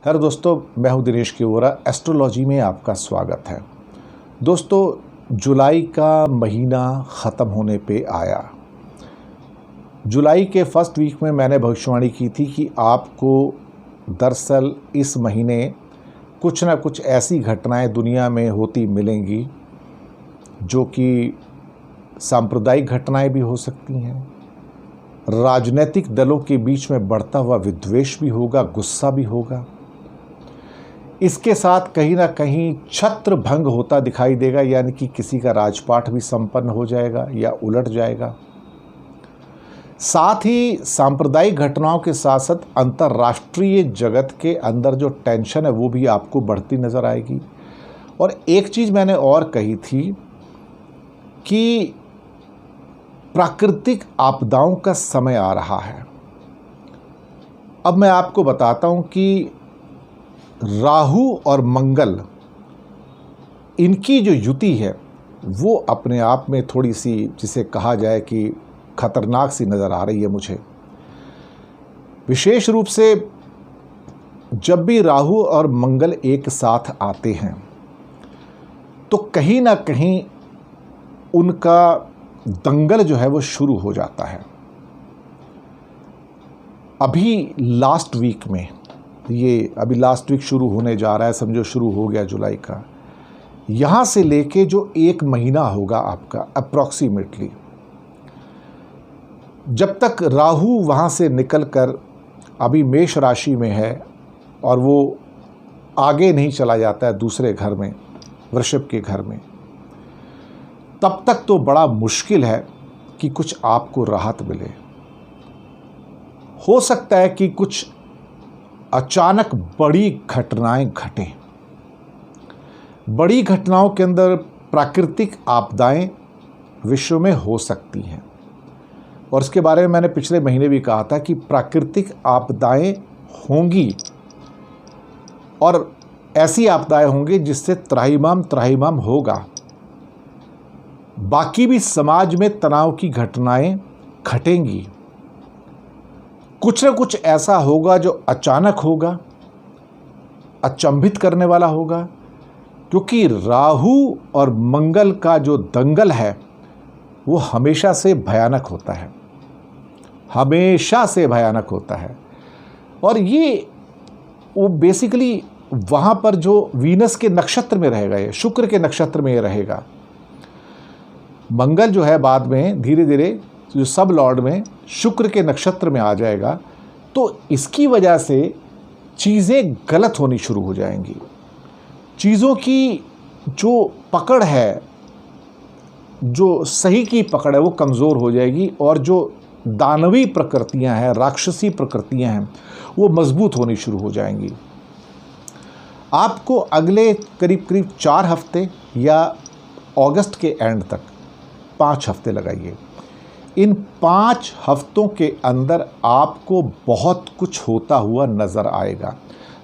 Hello दोस्तों, मैं हूं दिनेश किवोरा। एस्ट्रोलॉजी में आपका स्वागत है। दोस्तों, जुलाई का महीना ख़त्म होने पे आया। जुलाई के फर्स्ट वीक में मैंने भविष्यवाणी की थी कि आपको दरअसल इस महीने कुछ ना कुछ ऐसी घटनाएं दुनिया में होती मिलेंगी जो कि सांप्रदायिक घटनाएं भी हो सकती हैं, राजनीतिक दलों के बीच में बढ़ता हुआ विद्वेष भी होगा, गुस्सा भी होगा। इसके साथ कहीं ना कहीं छत्र भंग होता दिखाई देगा, यानी कि किसी का राजपाट भी संपन्न हो जाएगा या उलट जाएगा। साथ ही सांप्रदायिक घटनाओं के साथ साथ अंतर्राष्ट्रीय जगत के अंदर जो टेंशन है वो भी आपको बढ़ती नज़र आएगी। और एक चीज़ मैंने और कही थी कि प्राकृतिक आपदाओं का समय आ रहा है। अब मैं आपको बताता हूं कि राहु और मंगल, इनकी जो युति है वो अपने आप में थोड़ी सी, जिसे कहा जाए कि खतरनाक सी नज़र आ रही है मुझे। विशेष रूप से जब भी राहु और मंगल एक साथ आते हैं तो कहीं ना कहीं उनका दंगल जो है वो शुरू हो जाता है। अभी लास्ट वीक में, ये अभी लास्ट वीक शुरू होने जा रहा है, समझो शुरू हो गया जुलाई का। यहाँ से लेके जो एक महीना होगा आपका अप्रॉक्सीमेटली, जब तक राहु वहाँ से निकलकर अभी मेष राशि में है और वो आगे नहीं चला जाता है दूसरे घर में, वृषभ के घर में, तब तक तो बड़ा मुश्किल है कि कुछ आपको राहत मिले। हो सकता है कि कुछ अचानक बड़ी घटनाएं घटें। बड़ी घटनाओं के अंदर प्राकृतिक आपदाएं विश्व में हो सकती हैं, और इसके बारे में मैंने पिछले महीने भी कहा था कि प्राकृतिक आपदाएं होंगी और ऐसी आपदाएं होंगी जिससे त्राहिमाम होगा। बाकी भी समाज में तनाव की घटनाएं घटेंगी। कुछ न कुछ ऐसा होगा जो अचानक होगा, अचंभित करने वाला होगा, क्योंकि राहु और मंगल का जो दंगल है वो हमेशा से भयानक होता है, हमेशा से भयानक होता है। और ये वो बेसिकली वहाँ पर जो वीनस के नक्षत्र में रहेगा, ये शुक्र के नक्षत्र में ये रहेगा। मंगल जो है बाद में धीरे धीरे जो सब लॉर्ड में शुक्र के नक्षत्र में आ जाएगा, तो इसकी वजह से चीज़ें गलत होनी शुरू हो जाएंगी। चीज़ों की जो पकड़ है, जो सही की पकड़ है, वो कमज़ोर हो जाएगी, और जो दानवी प्रकृतियां हैं, राक्षसी प्रकृतियां हैं, वो मजबूत होनी शुरू हो जाएंगी। आपको अगले करीब करीब 4 हफ्ते या अगस्त के एंड तक 5 हफ्ते लगाइए। इन 5 हफ्तों के अंदर आपको बहुत कुछ होता हुआ नज़र आएगा।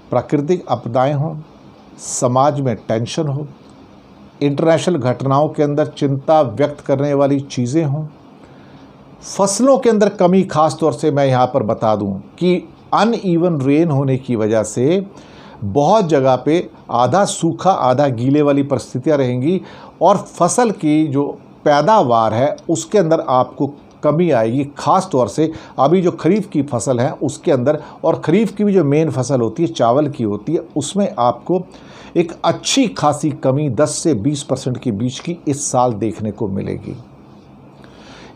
प्राकृतिक आपदाएं हों, समाज में टेंशन हो, इंटरनेशनल घटनाओं के अंदर चिंता व्यक्त करने वाली चीज़ें हों, फसलों के अंदर कमी, ख़ास तौर से मैं यहाँ पर बता दूँ कि अनइवन रेन होने की वजह से बहुत जगह पे आधा सूखा आधा गीले वाली परिस्थितियाँ रहेंगी, और फसल की जो पैदावार है उसके अंदर आपको कमी आएगी। ख़ास तौर से अभी जो खरीफ की फसल है उसके अंदर, और खरीफ की भी जो मेन फसल होती है चावल की होती है, उसमें आपको एक अच्छी खासी कमी 10 से 20% के बीच की इस साल देखने को मिलेगी।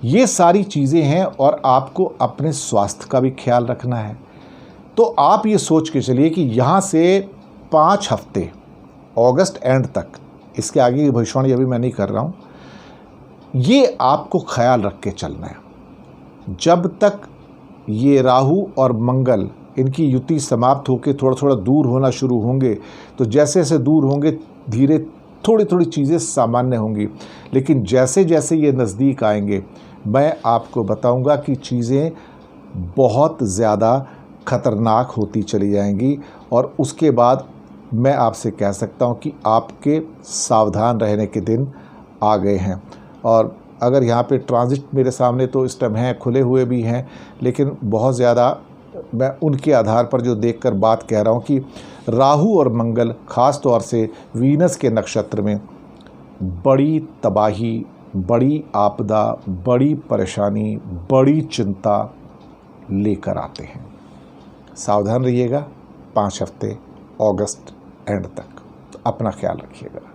ये सारी चीज़ें हैं, और आपको अपने स्वास्थ्य का भी ख्याल रखना है। तो आप ये सोच के चलिए कि यहाँ से 5 हफ्ते अगस्त एंड तक, इसके आगे की भविष्यवाणी अभी मैं नहीं कर रहा हूँ, ये आपको ख्याल रख के चलना है। जब तक ये राहु और मंगल, इनकी युति समाप्त होकर थोड़ा थोड़ा दूर होना शुरू होंगे, तो जैसे जैसे दूर होंगे धीरे थोड़ी थोड़ी चीज़ें सामान्य होंगी। लेकिन जैसे जैसे ये नज़दीक आएंगे, मैं आपको बताऊंगा कि चीज़ें बहुत ज़्यादा खतरनाक होती चली जाएंगी, और उसके बाद मैं आपसे कह सकता हूं कि आपके सावधान रहने के दिन आ गए हैं। और अगर यहाँ पे ट्रांजिट मेरे सामने तो इस टाइम हैं, खुले हुए भी हैं, लेकिन बहुत ज़्यादा मैं उनके आधार पर जो देखकर बात कह रहा हूँ कि राहु और मंगल ख़ास तौर से वीनस के नक्षत्र में बड़ी तबाही, बड़ी आपदा, बड़ी परेशानी, बड़ी चिंता लेकर आते हैं। सावधान रहिएगा 5 हफ्ते अगस्त एंड तक। अपना ख्याल रखिएगा।